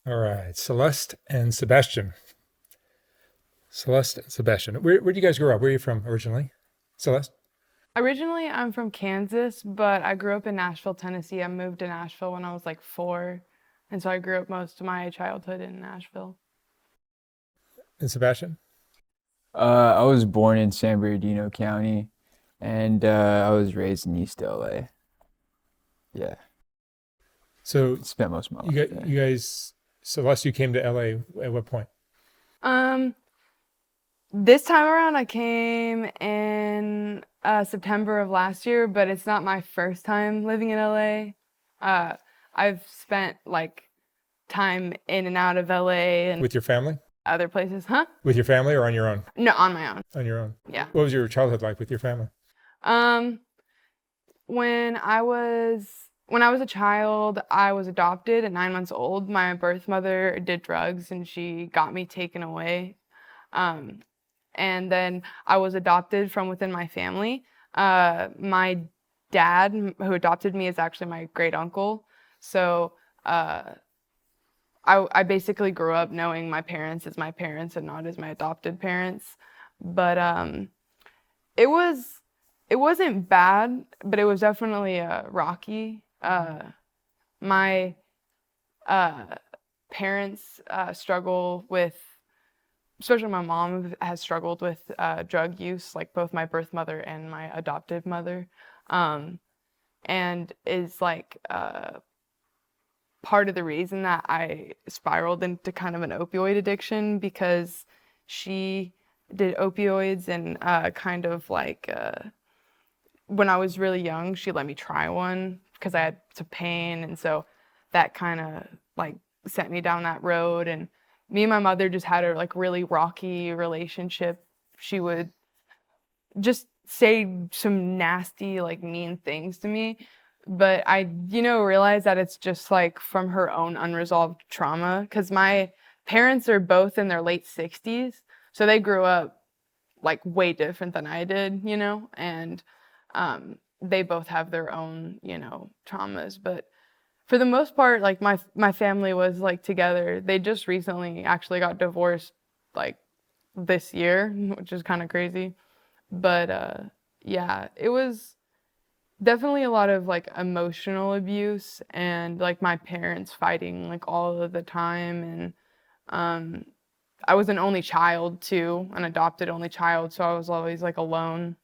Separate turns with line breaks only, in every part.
All right, Celeste and Sebastian. Celeste and Sebastian. Where do you guys grow up? Where are you from originally? Celeste?
Originally, I'm from Kansas, but I grew up in Nashville, Tennessee. I moved to Nashville when I was like 4, and so I grew up most of my childhood in Nashville.
And Sebastian?
I was born in San Bernardino County, and I was raised in East LA. Yeah,
So
spent most of my
you
life
got
there.
you guys Celeste, you came to LA at what point?
Um, this time around, I came in September of last year, but it's not my first time living in LA. Uh, I've spent like time in and out of LA and
With your family?
other places, huh?
With your family or on your own?
No, on my own.
On your own.
Yeah.
What was your childhood like with your family?
Um, when I was a child, I was adopted at 9 months old. My birth mother did drugs and she got me taken away. Um, and then I was adopted from within my family. My dad, who adopted me, is actually my great uncle. So uh, I basically grew up knowing my parents as my parents and not as my adopted parents. But it was it wasn't bad, but it was definitely rocky. My uh, parents struggle with, especially my mom has struggled with drug use, like both my birth mother and my adoptive mother, um, and is like part of the reason that I spiraled into kind of an opioid addiction because she did opioids and kind of like when I was really young, she let me try one because I had some pain, and so that kind of like sent me down that road. And me and my mother just had a like really rocky relationship. She would just say some nasty, like mean things to me, but I, realized that it's just like from her own unresolved trauma. Because my parents are both in their late 60s, so they grew up like way different than I did, and they both have their own, traumas. But for the most part, like my family was like together. They just recently actually got divorced like this year, which is kind of crazy. But yeah, it was definitely a lot of like emotional abuse and like my parents fighting like all of the time. And um I was an only child too, an adopted only child, so I was always like alone.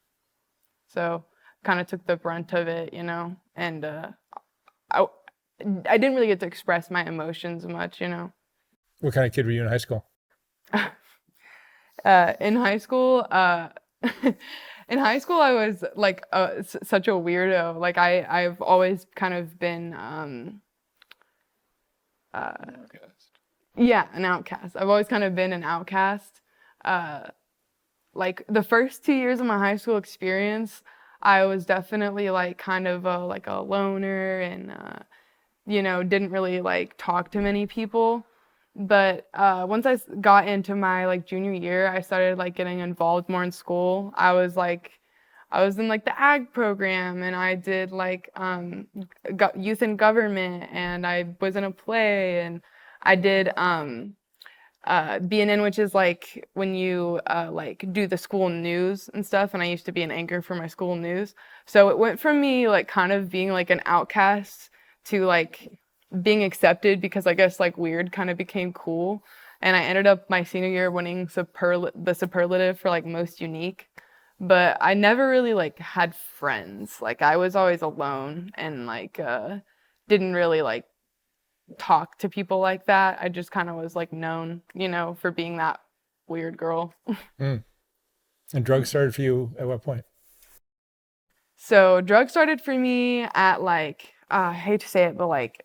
So kind of took the brunt of it. And I I didn't really get to express my emotions much.
What kind of kid were you in high school?
In high school, in high school, I was like such a weirdo. Like I've always kind of been uh, yeah, an outcast. I've always kind of been an outcast. Uh, like the first 2 years of my high school experience, I was definitely like kind of like a loner and didn't really like talk to many people. But once got into my like junior year, I started like getting involved more in school. I was in like the ag program, and I did like youth in government, and I was in a play, and I did BNN, which is like when you like do the school news and stuff. And I used to be an anchor for my school news. So it went from me like kind of being like an outcast to like being accepted because I guess like weird kind of became cool. And I ended up my senior year winning the superlative for like most unique. But I never really like had friends. Like I was always alone and like didn't really like talk to people like that. I just kind of was like known, for being that weird girl.
Mm. And drugs started for you at what point?
So drugs started for me at like I hate to say it, but like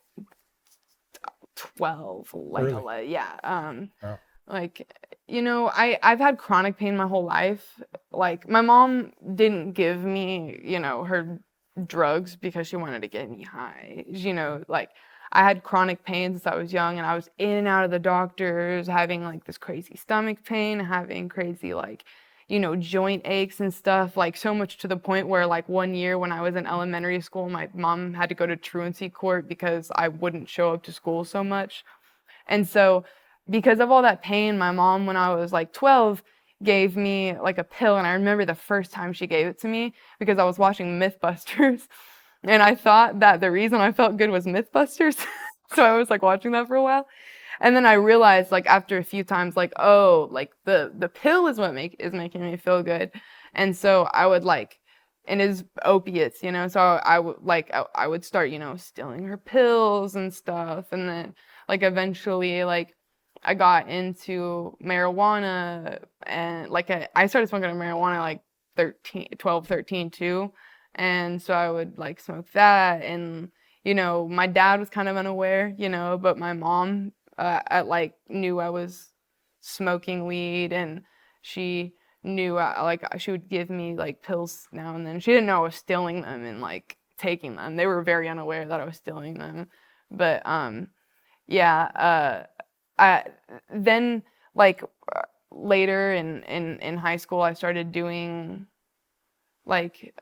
12, like
Early.
11, yeah.
Wow.
Like I've had chronic pain my whole life. Like my mom didn't give me, her drugs because she wanted to get me high. Like I had chronic pain since I was young, and I was in and out of the doctors, having like this crazy stomach pain, having crazy like, joint aches and stuff, like so much to the point where like one year when I was in elementary school, my mom had to go to truancy court because I wouldn't show up to school so much. And so because of all that pain, my mom, when I was like 12, gave me like a pill. And I remember the first time she gave it to me because I was watching Mythbusters. And I thought that the reason I felt good was Mythbusters. So I was like watching that for a while. And then I realized like after a few times, like, oh, like the pill is what is making me feel good. And so I would like, and it's opiates, you know, so I would like, I would start, you know, stealing her pills and stuff. And then like eventually like I got into marijuana, and like I started smoking marijuana like 12, 13 too. And so I would like smoke that. And, you know, my dad was kind of unaware, you know, but my mom like knew I was smoking weed, and she knew like she would give me like pills now and then. She didn't know I was stealing them and like taking them. They were very unaware that I was stealing them. But yeah, I then like later in high school I started doing like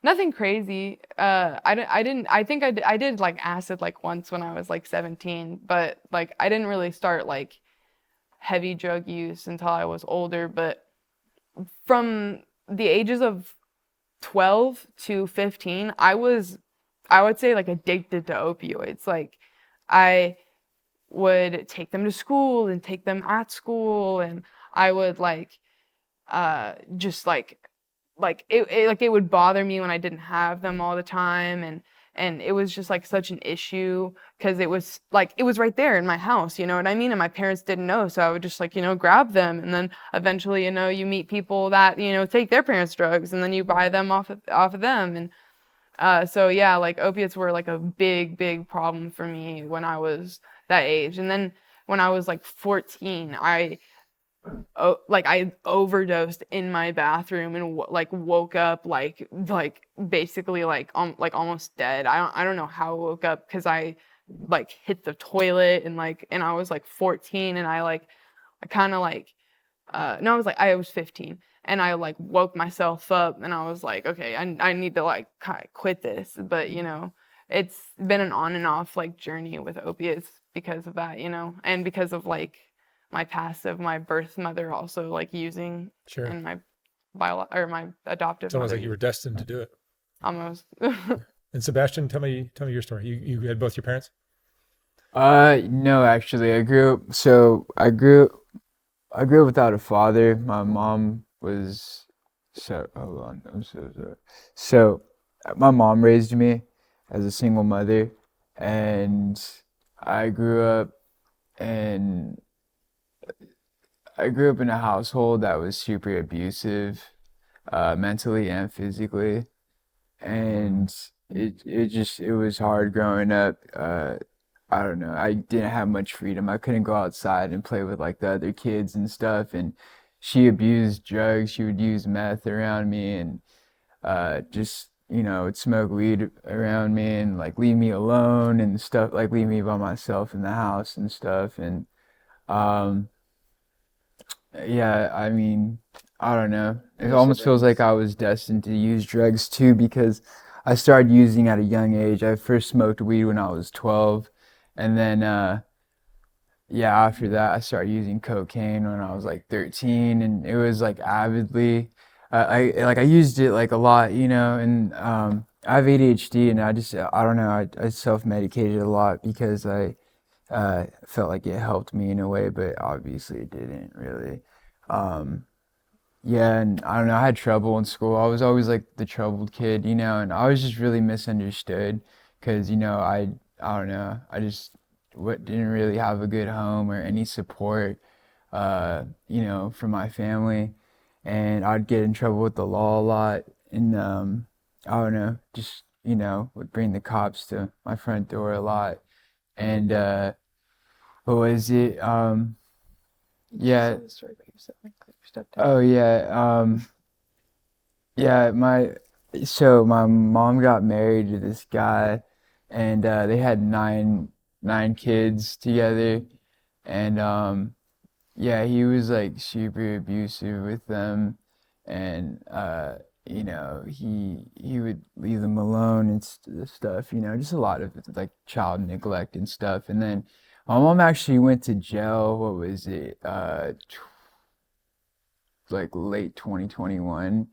nothing crazy. I think I did like acid like once when I was like 17, but like I didn't really start like heavy drug use until I was older. But from the ages of 12 to 15, I would say like addicted to opioids. Like I would take them to school and take them at school, and I would like just like it would bother me when I didn't have them all the time. And it was just like such an issue because it was like it was right there in my house, you know what I mean? And my parents didn't know, so I would just like, you know, grab them. And then eventually, you know, you meet people that, you know, take their parents' drugs, and then you buy them off of them. And so yeah, like opiates were like a big problem for me when I was that age. And then when I was like 14, I overdosed in my bathroom and like woke up like basically like almost dead. I don't know how I woke up because I like hit the toilet, and I was like 14, and I kind of like no, I was 15, and I like woke myself up, and I was like, okay, I need to like kind of quit this. But you know, it's been an on and off like journey with opiates because of that, you know, and because of like my past of my birth mother also like using,
Sure.
and my my adoptive
It's almost
mother
like you were destined to do it.
almost.
And Sebastian, tell me your story. You had both your parents?
No, actually, I grew up without a father. My mom was, hold on, I'm so sorry. So, my mom raised me as a single mother, and I grew up and I grew up in a household that was super abusive, mentally and physically, and it was hard growing up. I don't know. I didn't have much freedom. I couldn't go outside and play with like the other kids and stuff. And she abused drugs. She would use meth around me, and just would smoke weed around me and like leave me alone and stuff, like leave me by myself in the house and stuff. And um, yeah, I mean, I don't know. It almost feels like I was destined to use drugs too because I started using at a young age. I first smoked weed when I was 12, and then yeah, after that I started using cocaine when I was like 13, and it was like avidly. I used it like a lot, and I have ADHD, and I don't know, I self-medicated a lot because I felt like it helped me in a way, but obviously it didn't really. Um, yeah, and I don't know, I had trouble in school. I was always like the troubled kid, and I was just really misunderstood because, I don't know, I just didn't really have a good home or any support, from my family. And I'd get in trouble with the law a lot. And I don't know, just, would bring the cops to my front door a lot. And what was it? Yeah.
The story about your stepdad.
Oh yeah. Yeah, my mom got married to this guy, and they had nine kids together. And yeah, he was like super abusive with them, and he would leave them alone and stuff, just a lot of like child neglect and stuff. And then My mom actually went to jail. What was it? Like late 2021,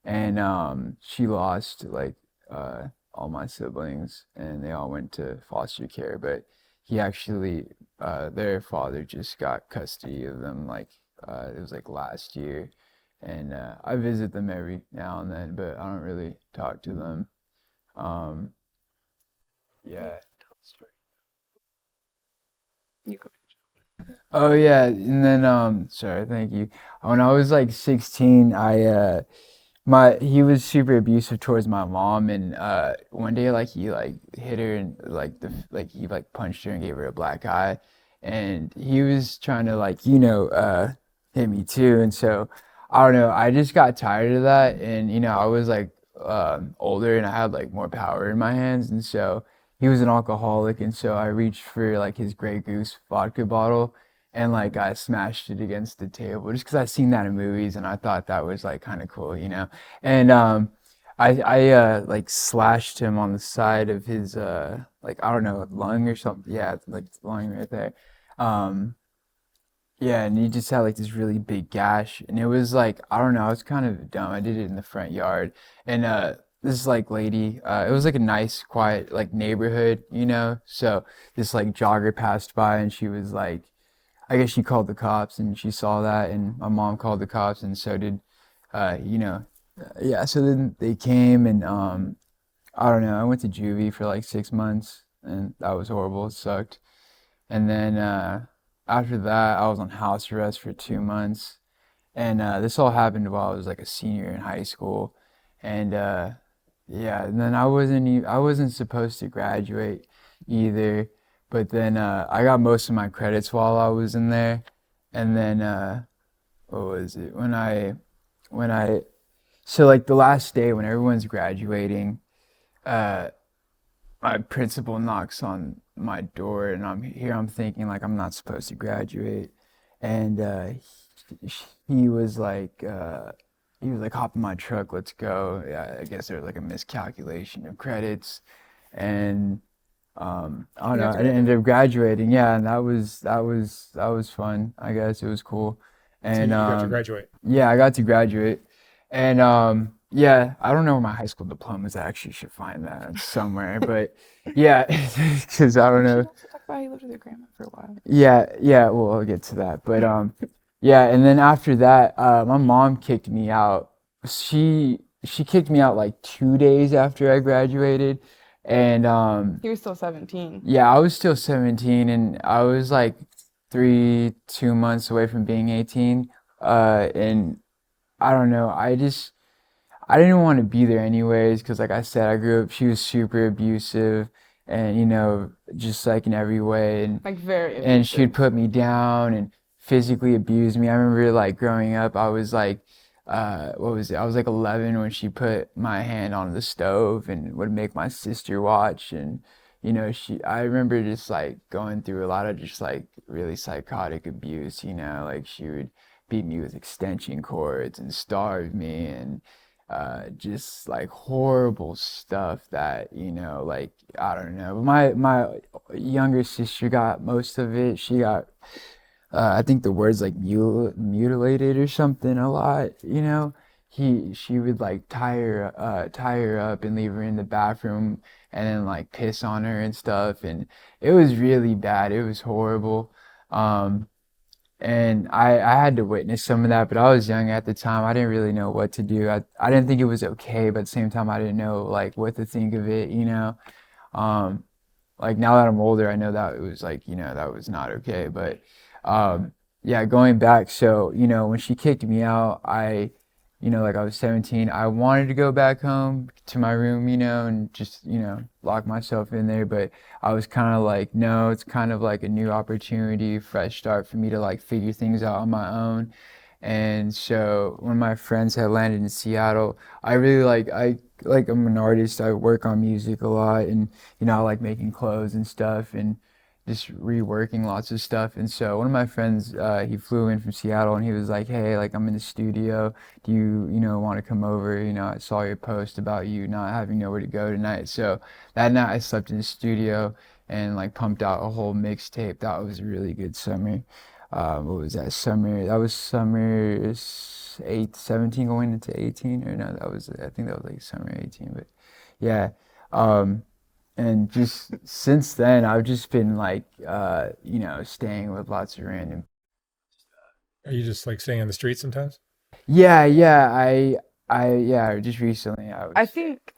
and she lost like all my siblings, and they all went to foster care. But he actually, their father just got custody of them. Like it was like last year, and I visit them every now and then, but I don't really talk to them. Um, yeah.
Tell the story. You go.
Oh yeah, and then sorry, thank you. When I was like 16, my he was super abusive towards my mom, and one day like he like hit her and like he like punched her and gave her a black eye, and he was trying to like hit me too, and so I don't know, I just got tired of that, and I was like older and I had like more power in my hands, and so he was an alcoholic, and so I reached for like his Grey Goose vodka bottle, and like I smashed it against the table just because I seen that in movies and I thought that was like kind of cool. And I like slashed him on the side of his like I don't know, lung or something. Yeah, like lung right there. Um yeah, and he just had like this really big gash, and it was like I don't know, I was kind of dumb. I did it in the front yard, and this like lady, it was like a nice, quiet like neighborhood. So this like jogger passed by, and she was like, I guess she called the cops, and she saw that, and my mom called the cops, and so did, yeah. So then they came, and I don't know. I went to juvie for like 6 months, and that was horrible. It sucked. And then after that, I was on house arrest for 2 months, and this all happened while I was like a senior in high school, and yeah. And then I wasn't supposed to graduate either, but then I got most of my credits while I was in there, and then what was it when I so like the last day when everyone's graduating, uh, my principal knocks on my door, and I'm thinking like I'm not supposed to graduate, and he was like hop in my truck, let's go. Yeah, I guess there was like a miscalculation of credits, and I don't
You
know,
got to
I ended
graduate.
up graduating. Yeah, and that was fun, I guess. It was cool.
So
And
you got to graduate.
yeah, I got to graduate. And yeah, I don't know where my high school diploma is. I actually should find that somewhere. But yeah, because I don't
You should
know.
also talk about how you lived with your grandma for a while.
Yeah, yeah, well, I'll get to that. But yeah, and then after that, my mom kicked me out. She kicked me out like 2 days after I graduated. And
He was still 17.
yeah, I was still 17, and I was like 2 months away from being 18. And I don't know, I didn't want to be there anyways, because like I said, I grew up, she was super abusive, and just like in every way,
Like very
and she'd
abusive.
put me down and physically abuse me. I remember like growing up, I was like, what was it? I was like 11 when she put my hand on the stove and would make my sister watch. And, I remember just like going through a lot of just like really psychotic abuse, like she would beat me with extension cords and starve me and, just like horrible stuff that like I don't know. My younger sister got most of it. She got I think the words like mutilated or something a lot. She would like tie her up and leave her in the bathroom and then like piss on her and stuff, and it was really bad. It was horrible. Um and I had to witness some of that, but I was young at the time. I didn't really know what to do. I didn't think it was okay, but at the same time I didn't know like what to think of it. Um like now that I'm older, I know that it was like, that was not okay. But yeah, going back, so, when she kicked me out, like I was 17, I wanted to go back home to my room, and just, lock myself in there. But I was kind of like, no, it's kind of like a new opportunity, fresh start for me to like figure things out on my own. And so when my friends had landed in Seattle, I really I'm an artist. I work on music a lot, and I like making clothes and stuff, and just reworking lots of stuff. And so one of my friends, he flew in from Seattle, and he was like, "Hey, like I'm in the studio. Do you, want to come over? I saw your post about you not having nowhere to go tonight." So that night I slept in the studio, and like pumped out a whole mixtape. That was a really good summer. What was that summer? That was summer 17 going into 18, or no, I think that was like summer 18, but yeah. Um, and just since then, I've just been like, staying with lots of random.
Are you just like staying on the street sometimes?
Yeah. Yeah. Just recently,
I think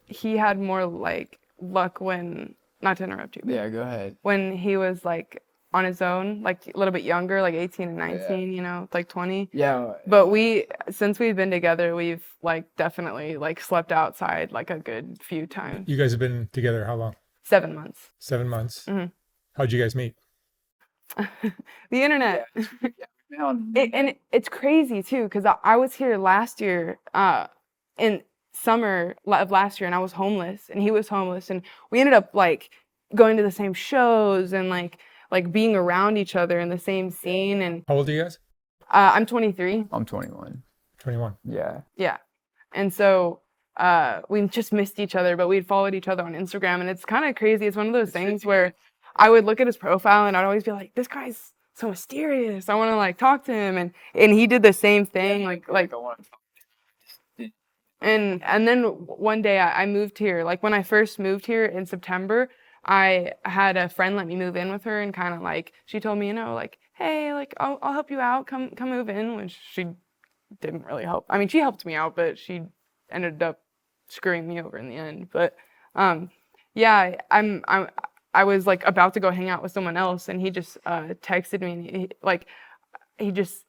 he had more like luck when, not to interrupt you,
Yeah, go ahead.
when he was like on his own, like a little bit younger, like 18 and 19, like 20.
Yeah.
But since we've been together, we've like definitely like slept outside like a good few times.
You guys have been together how long?
7 months.
7 months.
Mhm.
How'd you guys meet?
The internet. It's crazy too, because I was here last year, in summer of last year, and I was homeless, and he was homeless, and we ended up like going to the same shows and like being around each other in the same scene. And
How old are you guys?
I'm 23.
I'm 21.
21.
Yeah.
Yeah, and so we just missed each other, but we'd followed each other on Instagram, and it's kind of crazy. It's one of those things where I would look at his profile, and I'd always be like, "This guy's so mysterious. I want to like talk to him," and he did the same thing. Like
I want to talk.
and then one day I moved here. Like when I first moved here in September, I had a friend let me move in with her, and kind of like she told me, like, hey, like I'll help you out. Come move in, which she didn't really help. I mean, she helped me out, but she ended up screwing me over in the end. But yeah, I was like about to go hang out with someone else, and he just texted me, and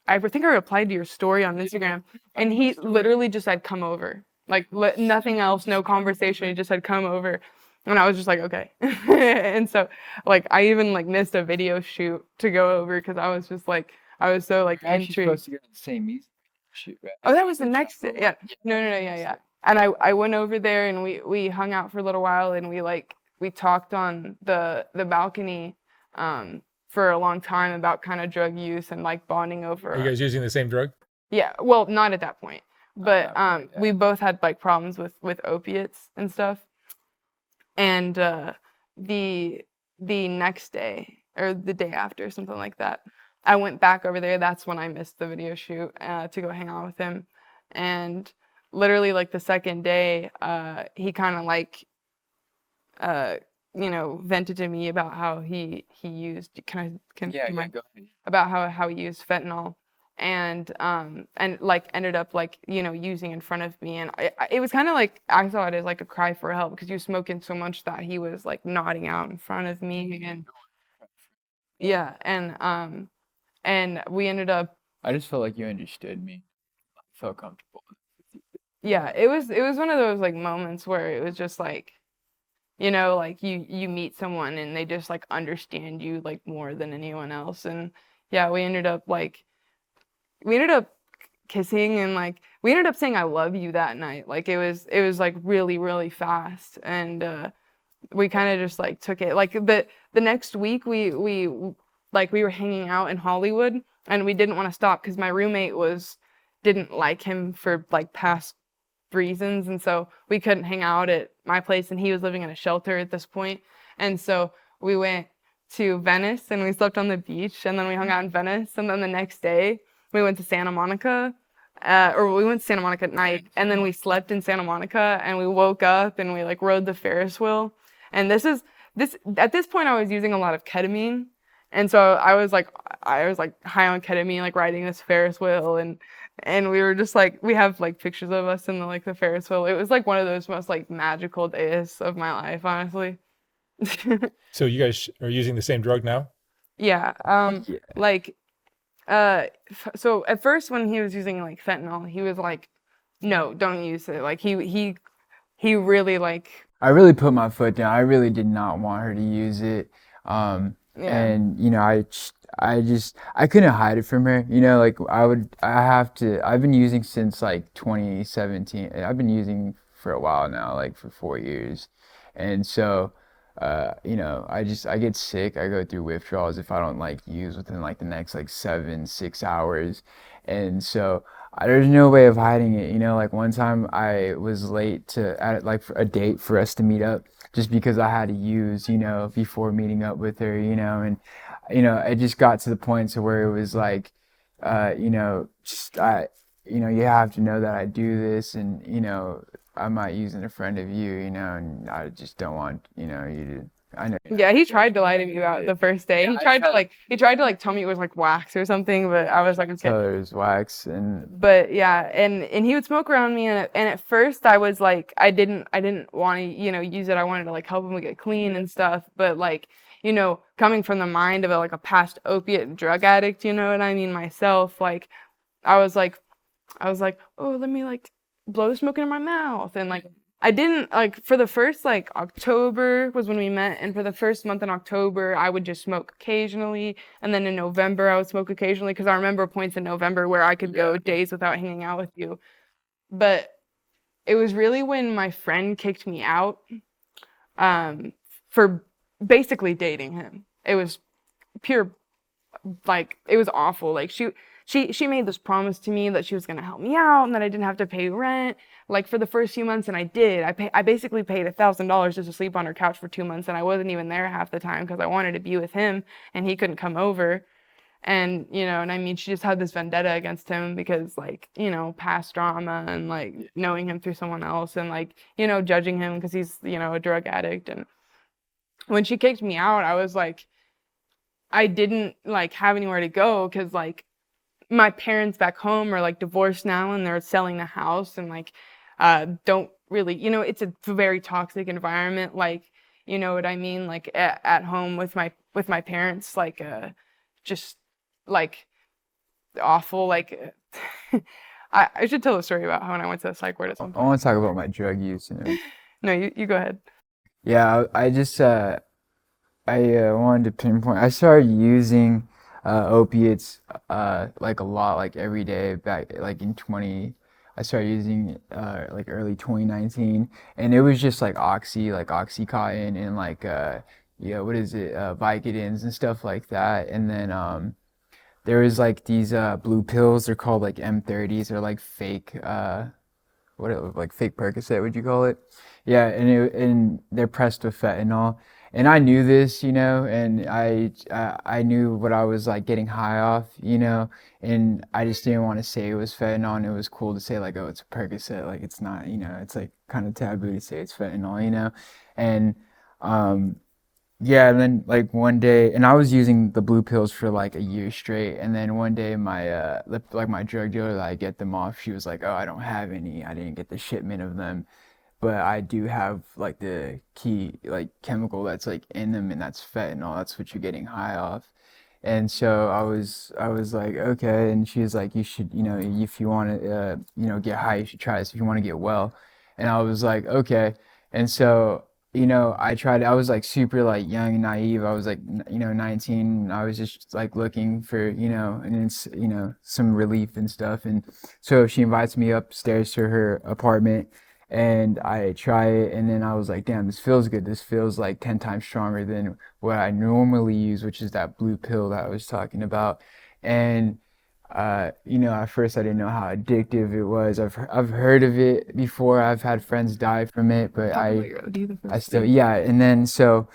I think I replied to your story on Instagram, and he literally just said, come over. Like nothing else, no conversation. He just said, come over. And I was just like, okay. And so like I even like missed a video shoot to go over because I was just like, I was so like
We're actually
intrigued.
supposed to go to the same music shoot, right?
Oh, that was the next day. Yeah. No, yeah. And I went over there, and we hung out for a little while, and we talked on the balcony for a long time about kind of drug use and like bonding over.
Are you guys using the same drug?
Yeah, well, not at that point, but
Yeah.
we both had like problems with opiates and stuff. And the next day or the day after, something like that, I went back over there. That's when I missed the video shoot to go hang out with him. And literally like the second day, he kind of like vented to me about how he used. Can
Yeah,
do you
yeah,
mind?
go ahead.
About how he used fentanyl, and like ended up like using in front of me, and it was kind of like I saw it as like a cry for help because he was smoking so much that he was like nodding out in front of me, and yeah, and we ended up.
I just felt like you understood me. I felt comfortable.
Yeah, it was one of those like moments where it was just like, like you meet someone and they just like understand you like more than anyone else. And yeah, we ended up kissing, and like we ended up saying I love you that night. Like it was like really, really fast. And we kind of just like took it like the next week we were hanging out in Hollywood, and we didn't want to stop because my roommate didn't like him for like past reasons, and so we couldn't hang out at my place, and he was living in a shelter at this point. And so we went to Venice, and we slept on the beach, and then we hung out in Venice, and then the next day we went to Santa Monica, or we went to Santa Monica at night, and then we slept in Santa Monica, and we woke up and we like rode the Ferris wheel. And this at this point I was using a lot of ketamine, and so I was like high on ketamine, like riding this Ferris wheel, and we were just like, we have like pictures of us in the Ferris wheel. It was like one of those most like magical days of my life, honestly.
So you guys are using the same drug now?
Yeah.
Yeah.
Like, so at first when he was using like fentanyl, he was like, no, don't use it. Like he really like.
I really put my foot down. I really did not want her to use it.
Yeah.
And I couldn't hide it from her. Like I've been using since like 2017. I've been using for a while now, like for 4 years. And so, I get sick. I go through withdrawals if I don't like use within like the next like 6 hours. And so there's no way of hiding it, you know. Like one time I was late to at like for a date for us to meet up just because I had to use, you know, before meeting up with her, you know, and you know, it just got to the point to where it was like, you know, just you know, you have to know that I do this, and you know, I'm not using a friend of you, you know, and I just don't want, you know, you to. I know.
Yeah, he tried to lie to me about the first day. He tried to like tell me it was like wax or something, but I was like, okay.
Tell her it was wax, and
But yeah, and he would smoke around me, and at first I was like, I didn't want to, you know, use it. I wanted to like help him get clean and stuff. But like, you know, coming from the mind of like a past opiate and drug addict, you know what I mean, myself, like, I was like, oh, let me like blow the smoke into my mouth, and like I didn't like for the first like October was when we met, and for the first month in October I would just smoke occasionally, and then in November I would smoke occasionally because I remember points in November where I could go days without hanging out with you. But it was really when my friend kicked me out for basically dating him. It was pure like it was awful. Like she made this promise to me that she was gonna help me out and that I didn't have to pay rent. Like for the first few months, and I did. I basically paid $1,000 just to sleep on her couch for 2 months, and I wasn't even there half the time because I wanted to be with him, and he couldn't come over. And you know, and I mean, she just had this vendetta against him because like you know past drama and like knowing him through someone else and like you know judging him because he's you know a drug addict. And when she kicked me out, I was like, I didn't like have anywhere to go because like my parents back home are like divorced now and they're selling the house and like don't really you know it's a very toxic environment, like you know what I mean, like at home with my parents, like just like awful, like I should tell a story about how when I went to the psych ward at some
I
point.
want to talk about my drug use, you know.
No, you go ahead.
Yeah, I just wanted to pinpoint. I started using opiates like a lot, like every day back like in 20. I started using like early 2019, and it was just like like Oxycontin and like yeah, what is it, Vicodins and stuff like that. And then there was like these blue pills. They're called like M30s. They're like fake like fake Percocet, would you call it? Yeah, and they're pressed with fentanyl. And I knew this, you know, and I knew what I was like getting high off, you know, and I just didn't want to say it was fentanyl, and it was cool to say like, oh, it's a Percocet, like it's not, you know, it's like kind of taboo to say it's fentanyl, you know, and um yeah, and then like one day, and I was using the blue pills for like a year straight, and then one day my like my drug dealer that I get them off, she was like, "Oh, I don't have any. I didn't get the shipment of them, but I do have like the key like chemical that's like in them, and that's fentanyl. That's what you're getting high off." And so I was like, okay, and she was like, you should, you know, if you want to, you know, get high, you should try this if you want to get well. And I was like, okay. And so, you know, I tried, I was like super like young and naive. I was like, you know, 19. I was just like looking for, you know, and it's, you know, some relief and stuff. And so she invites me upstairs to her apartment, and I try it, and then I was like, damn, this feels good. This feels like 10 times stronger than what I normally use, which is that blue pill that I was talking about. And you know, at first I didn't know how addictive it was. I've heard of it before. I've had friends die from it, but
Talk about your OD the
I
first
still,
day.
yeah. And then so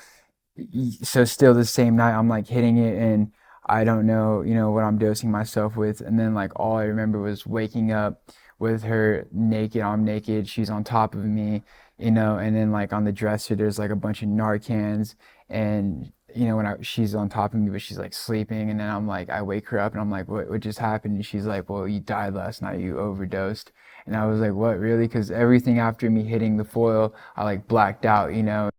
still the same night I'm like hitting it, and I don't know, you know, what I'm dosing myself with. And then like all I remember was waking up with her naked. I'm naked. She's on top of me, you know, and then like on the dresser there's like a bunch of Narcans, and you know she's on top of me, but she's like sleeping. And then I'm like, I wake her up and I'm like, what just happened? And she's like, well, you died last night. You overdosed. And I was like, what, really? Because everything after me hitting the foil, I like blacked out, you know.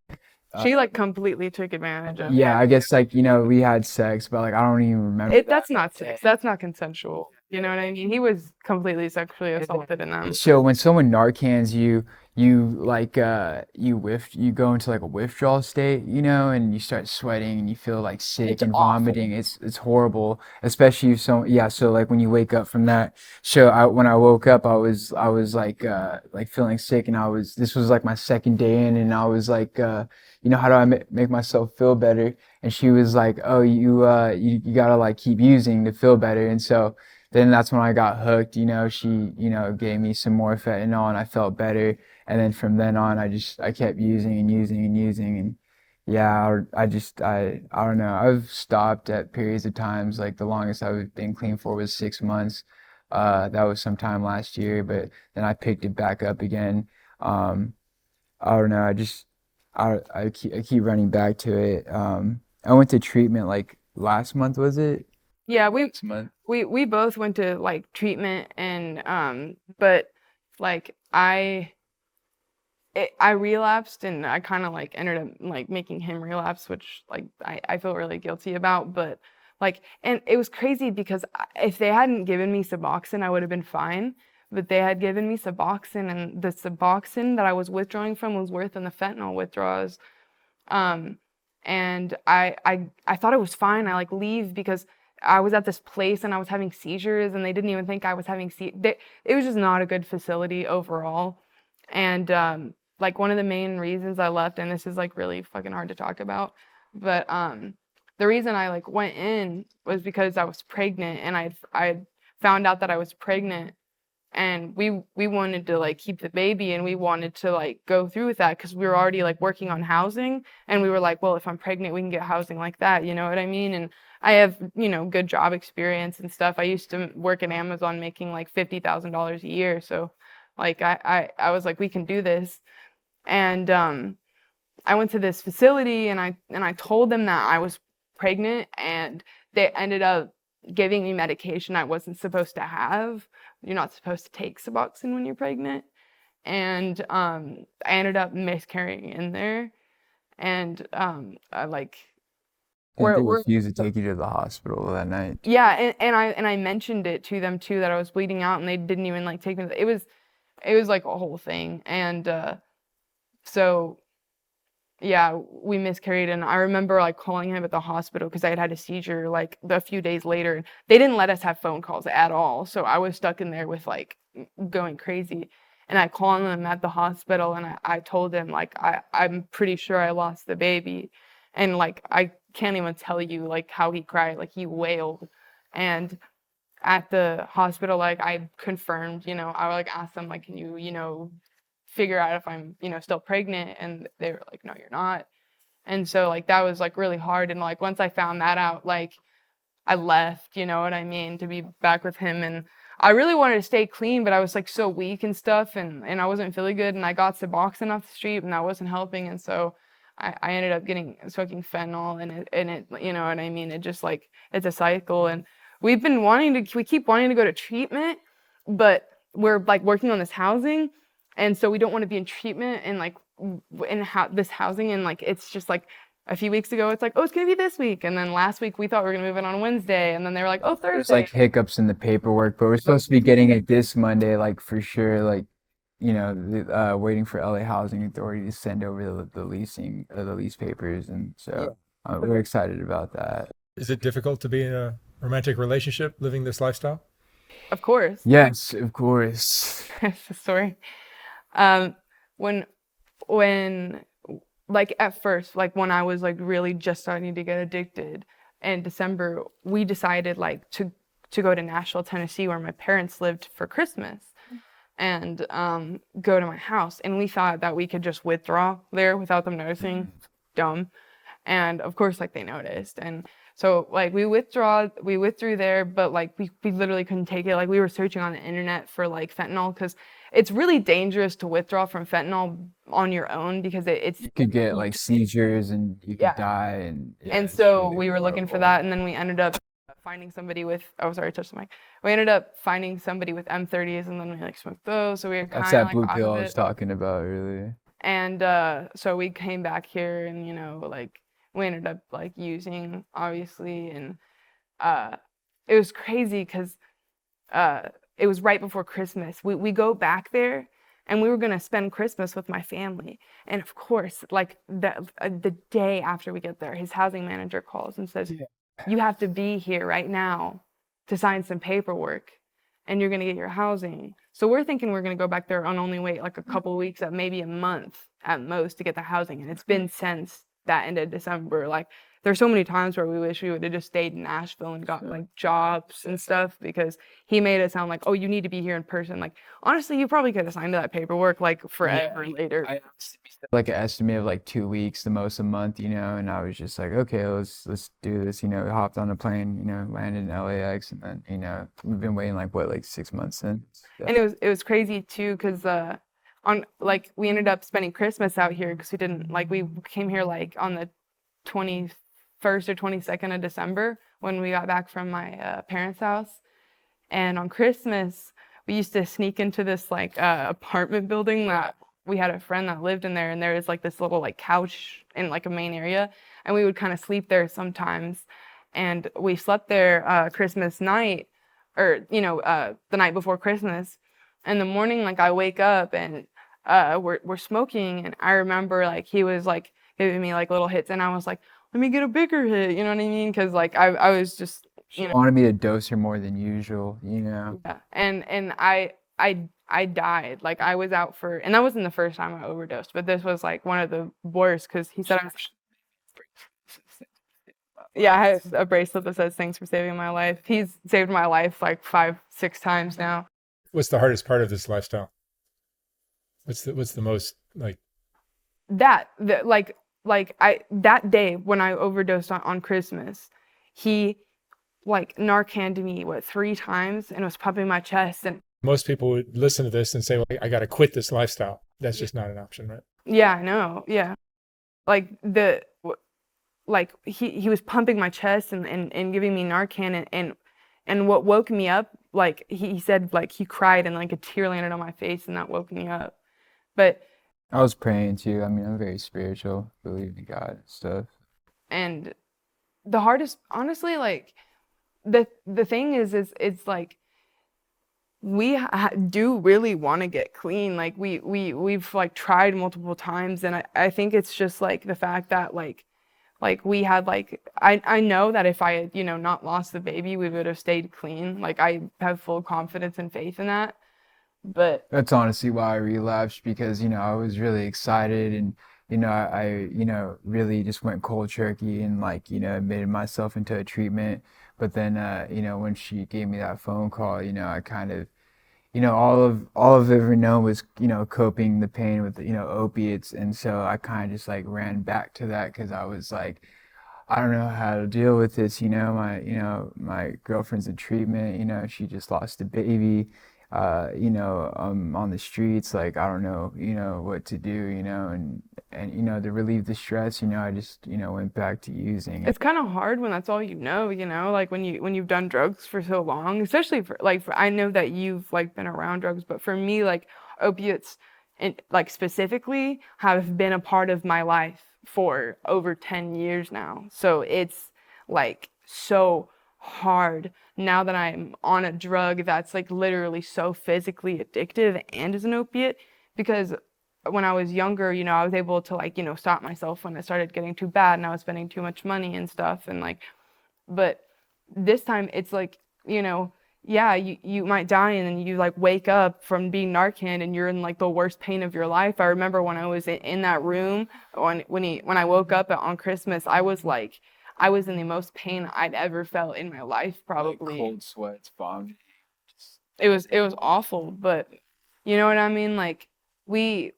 She like completely took advantage of
Yeah,
it.
I guess like, you know, we had sex, but like I don't even remember.
That's not sex. That's not consensual. You know what I mean? He was completely sexually assaulted in them.
So when someone Narcans you, you like you go into like a withdrawal state, you know, and you start sweating and you feel like sick
It's
and
awful.
vomiting. It's horrible, especially if yeah. So like when you wake up from that, so when I woke up, I was like feeling sick, and this was like my second day in, and I was like you know, how do I make myself feel better? And she was like, oh, you gotta like keep using to feel better. And so then that's when I got hooked. She, gave me some more fentanyl and I felt better. And then from then on, I kept using and using and using. And yeah, I don't know. I've stopped at periods of times. Like the longest I've been clean for was 6 months. That was sometime last year, but then I picked it back up again. Um, I don't know. I keep running back to it. I went to treatment like last month, was it?
Yeah,
Last month.
we both went to like treatment, and but like I relapsed, and I kind of like ended up like making him relapse, which like I feel really guilty about. But like, and it was crazy because if they hadn't given me Suboxone, I would have been fine. But they had given me Suboxone, and the Suboxone that I was withdrawing from was worse than the fentanyl withdrawals. Um, and I thought it was fine. I like leave because I was at this place and I was having seizures, and they didn't even think I was having it was just not a good facility overall. And like one of the main reasons I left, and this is like really fucking hard to talk about, but the reason I like went in was because I was pregnant, and I found out that I was pregnant, and we wanted to like keep the baby, and we wanted to like go through with that because we were already like working on housing, and we were like, well, if I'm pregnant, we can get housing like that, you know what I mean? And I have, good job experience and stuff. I used to work at Amazon making like $50,000 a year, so like I was like, we can do this. And I went to this facility, and I told them that I was pregnant, and they ended up giving me medication I wasn't supposed to have. You're not supposed to take Suboxone when you're pregnant. And I ended up miscarrying in there. And I like
And they
we're
refused to take you to the hospital that night.
yeah, and I mentioned it to them too, that I was bleeding out, and they didn't even like take me. It was like a whole thing. And so yeah, we miscarried, and I remember like calling him at the hospital because I had had a seizure like a few days later. They didn't let us have phone calls at all, so I was stuck in there with like going crazy. And I called him at the hospital, and I told him like I'm pretty sure I lost the baby, and like I can't even tell you like how he cried, like he wailed. And at the hospital, like I confirmed, I like asked them like, can you, figure out if I'm, still pregnant? And they were like, no, you're not. And so like that was like really hard. And like once I found that out, like I left, you know what I mean, to be back with him. And I really wanted to stay clean, but I was like so weak and stuff, and I wasn't feeling good, and I got Suboxone off the street, and that wasn't helping. And so I ended up smoking fentanyl, and it, you know what I mean? It just like, it's a cycle. And we keep wanting to go to treatment, but we're like working on this housing. And so we don't want to be in treatment and like this housing. And like, it's just like a few weeks ago, it's like, oh, it's going to be this week. And then last week we thought we were going to move in on Wednesday. And then they were like, oh, Thursday.
There's like hiccups in the paperwork, but we're supposed to be getting it this Monday, like for sure. Like, waiting for LA Housing Authority to send over the lease papers, and so we're excited about that.
Is it difficult to be in a romantic relationship living this lifestyle?
Of course.
Yes, of course.
That's the story. When like at first, like when I was like really just starting to get addicted in December, we decided like to go to Nashville, Tennessee, where my parents lived, for Christmas, and go to my house. And we thought that we could just withdraw there without them noticing. Dumb. And of course, like they noticed. And so like we withdrew there, but like we literally couldn't take it. Like we were searching on the internet for like fentanyl, because it's really dangerous to withdraw from fentanyl on your own, because it's
You could get like seizures and you could die, and
and
it's
so
really
we were looking for
horrible.
that, and then we ended up finding somebody with, oh sorry, I touched the mic. We ended up finding somebody with M30s, and then we like smoked those, so we were kind
That's
of
that
like
blue
off
pill
of
I was
it.
talking about earlier.
And so we came back here, and like we ended up like using, obviously. And it was crazy because it was right before Christmas. We go back there, and we were gonna spend Christmas with my family. And of course, like the day after we get there, his housing manager calls and says, you have to be here right now to sign some paperwork, and you're gonna get your housing. So we're thinking we're gonna go back there and only wait like a couple weeks, maybe a month at most, to get the housing. And it's been since that ended December. Like there's so many times where we wish we would have just stayed in Nashville and got like jobs and stuff, because he made it sound like, oh, you need to be here in person. Like, honestly, you probably could have signed that paperwork like forever later.
I like an estimate of like 2 weeks, the most a month, and I was just like, okay, let's do this, hopped on a plane, landed in LAX, and then, we've been waiting like 6 months since.
And it was crazy too, because on like we ended up spending Christmas out here, because we came here like on the 21st or 22nd of December when we got back from my parents' house. And on Christmas, we used to sneak into this like apartment building that we had a friend that lived in there, and there was like this little like couch in like a main area, and we would kind of sleep there sometimes. And we slept there Christmas night, or the night before Christmas. In the morning, like I wake up and we're smoking, and I remember like he was like giving me like little hits, and I was like, let me get a bigger hit, you know what I mean? Because like I was just
wanted me to dose her more than usual,
Yeah, and I died. Like I was out for, and that wasn't the first time I overdosed, but this was like one of the worst, because he said yeah, I have a bracelet that says "Thanks for saving my life." He's saved my life like 5-6 times now.
What's the hardest part of this lifestyle? What's the most like?
That day when I overdosed on Christmas, he like Narcaned me 3 times and was pumping my chest. And
Most people would listen to this and say, well, I got to quit this lifestyle. That's just not an option, right?
yeah, I know. Yeah. Like he was pumping my chest and giving me Narcan, and what woke me up, like he said, like he cried and like a tear landed on my face, and that woke me up. But
I was praying too. I mean, I'm very spiritual, believe in God and stuff.
And the hardest, honestly, like the thing is it's like we do really want to get clean. Like we've like tried multiple times, and I think it's just like the fact that like we had like I know that if I had not lost the baby, we would have stayed clean. Like I have full confidence and faith in that. But
that's honestly why I relapsed, because I was really excited, and I really just went cold turkey and like admitted myself into a treatment. But then when she gave me that phone call, I kind of all I've ever known was coping the pain with opiates, and so I kind of just like ran back to that, because I was like, I don't know how to deal with this. My girlfriend's in treatment. She just lost a baby. On the streets, like I don't know, what to do, and to relieve the stress, I just went back to using.
It's kind of hard when that's all like when you've done drugs for so long, especially for I know that you've like been around drugs, but for me, like opiates and like specifically have been a part of my life for over 10 years now. So it's like so hard now that I'm on a drug that's like literally so physically addictive and is an opiate, because when I was younger, I was able to like, stop myself when it started getting too bad and I was spending too much money and stuff, and like, but this time it's like, yeah, you might die, and then you like wake up from being Narcan and you're in like the worst pain of your life. I remember when I was in that room, when I woke up on Christmas, I was in the most pain I'd ever felt in my life, probably.
Like cold sweats, vomiting.
It was awful, but you know what I mean? Like we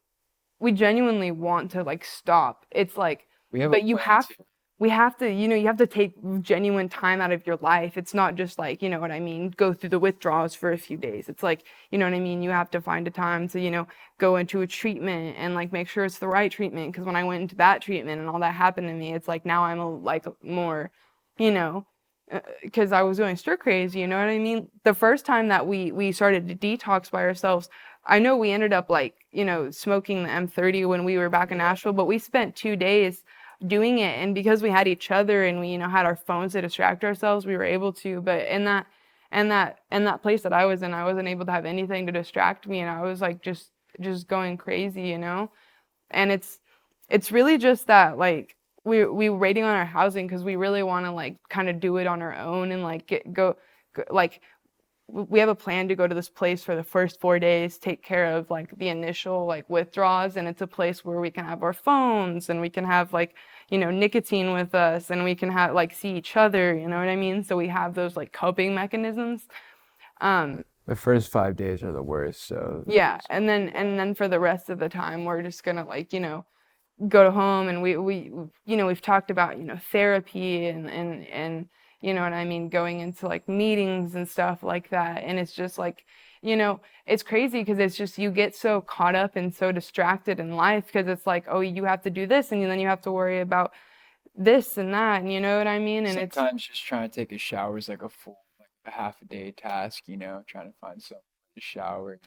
genuinely want to like stop. It's like, but you have to, you have to take genuine time out of your life. It's not just like, what I mean, go through the withdrawals for a few days. It's like, what I mean? You have to find a time to, go into a treatment and like make sure it's the right treatment. Because when I went into that treatment and all that happened to me, it's like now I'm like more, because I was going stir crazy, you know what I mean? The first time that we started to detox by ourselves, I know we ended up like, smoking the M30 when we were back in Nashville, but we spent 2 days doing it, and because we had each other and we had our phones to distract ourselves, we were able to. But in that place that I was in, I wasn't able to have anything to distract me, and I was like just going crazy, and it's really just that like we were waiting on our housing because we really want to like kind of do it on our own and like go like we have a plan to go to this place for the first 4 days, take care of like the initial like withdrawals, and it's a place where we can have our phones and we can have like nicotine with us, and we can have like see each other, you know what I mean? So we have those like coping mechanisms.
The first 5 days are the worst, so
Yeah, and then for the rest of the time, we're just gonna like, go to home, and we've talked about, therapy and you know what I mean, going into like meetings and stuff like that. And it's just like, it's crazy because it's just you get so caught up and so distracted in life because it's like, oh, you have to do this and then you have to worry about this and that, and you know what I mean? And it's
sometimes just trying to take a shower is like a half a day task, trying to find some to shower.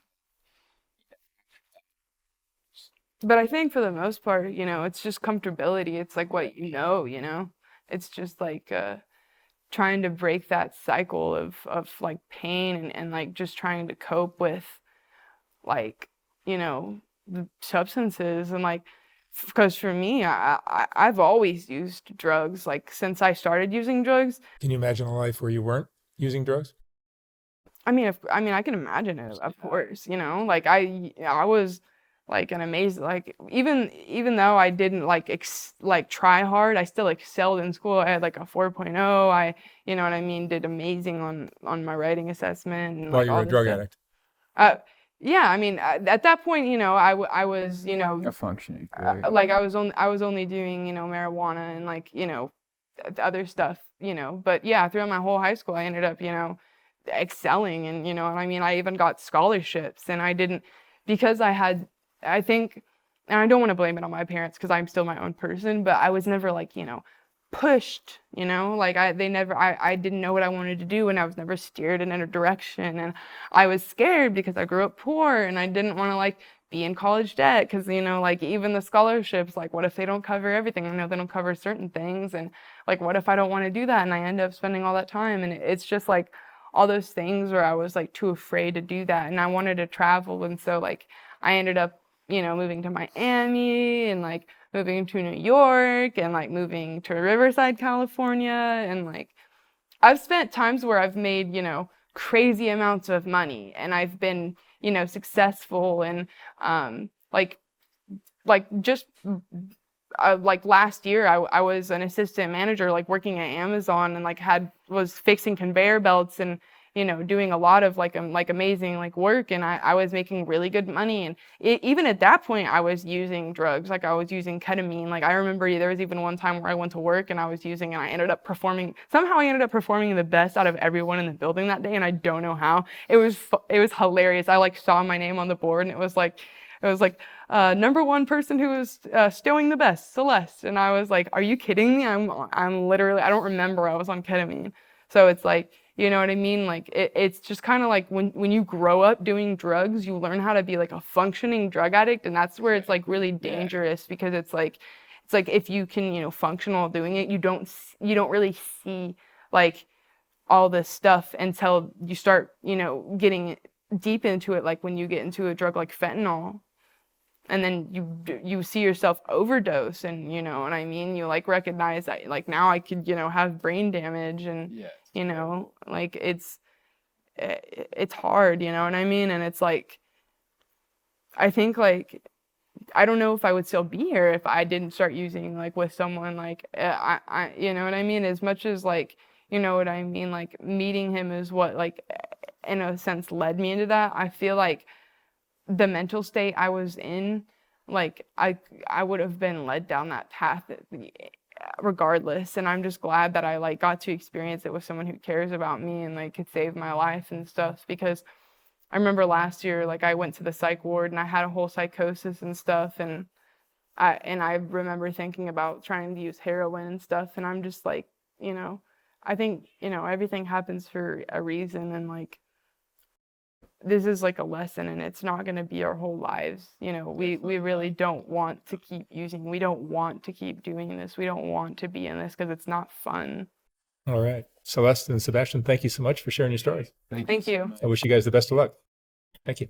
but I think for the most part, it's just comfortability. It's like what it's just like trying to break that cycle of like pain and like just trying to cope with like the substances. And like because for me, I've always used drugs like since I started using drugs.
Can you imagine a life where you weren't using drugs?
I can imagine it, of course, like I was like an amazing, like even though I didn't like try hard, I still excelled in school. I had like a 4.0. You know what I mean, did amazing on my writing assessment and
While
like
you were
all
a
this
drug
stuff.
addict?
Yeah, I mean, at that point, I was,
A functioning career.
like I was only doing, marijuana and like, other stuff, but yeah, throughout my whole high school, I ended up, excelling. And and I mean, I even got scholarships. And I didn't, because I think, and I don't want to blame it on my parents because I'm still my own person, but I was never like pushed, like I didn't know what I wanted to do, and I was never steered in a direction. And I was scared because I grew up poor and I didn't want to like be in college debt because like even the scholarships, like what if they don't cover everything? I know they don't cover certain things, and like what if I don't want to do that and I end up spending all that time? And it's just like all those things where I was like too afraid to do that, and I wanted to travel. And so like I ended up moving to Miami, and like moving to New York, and like moving to Riverside, California. And like I've spent times where I've made, crazy amounts of money, and I've been, successful. And like just like last year, I was an assistant manager, like working at Amazon, and like was fixing conveyor belts and doing a lot of like amazing like work. And I was making really good money. And even at that point, I was using drugs. Like I was using ketamine. Like I remember there was even one time where I went to work and I was using, and I ended up performing the best out of everyone in the building that day. And I don't know how. It was hilarious. I like saw my name on the board, and it was like number one person who was stowing the best, Celeste. And I was like, are you kidding me? I'm literally, I don't remember I was on ketamine. So it's like, you know what I mean? Like it's just kind of like when you grow up doing drugs, you learn how to be like a functioning drug addict. And that's where it's like really dangerous, because it's like if you can, function while doing it, you don't really see like all this stuff until you start, getting deep into it. Like when you get into a drug like fentanyl, and then you see yourself overdose, and you know what I mean, you like recognize that like now I could have brain damage. And like it's hard, you know what I mean? And it's like I think like I don't know if I would still be here if I didn't start using like with someone like I you know what I mean, as much as like you know what I mean, like meeting him is what like in a sense led me into that. I feel like the mental state I was in, like I would have been led down that path regardless. And I'm just glad that I like got to experience it with someone who cares about me and like could save my life and stuff. Because I remember last year, like I went to the psych ward and I had a whole psychosis and stuff, and I remember thinking about trying to use heroin and stuff. And I'm just like, I think everything happens for a reason, and like this is like a lesson, and it's not going to be our whole lives. We really don't want to keep using. We don't want to keep doing this. We don't want to be in this because it's not fun.
All right. Celeste and Sebastian, thank you so much for sharing your stories.
Thank you.
I wish you guys the best of luck. Thank you.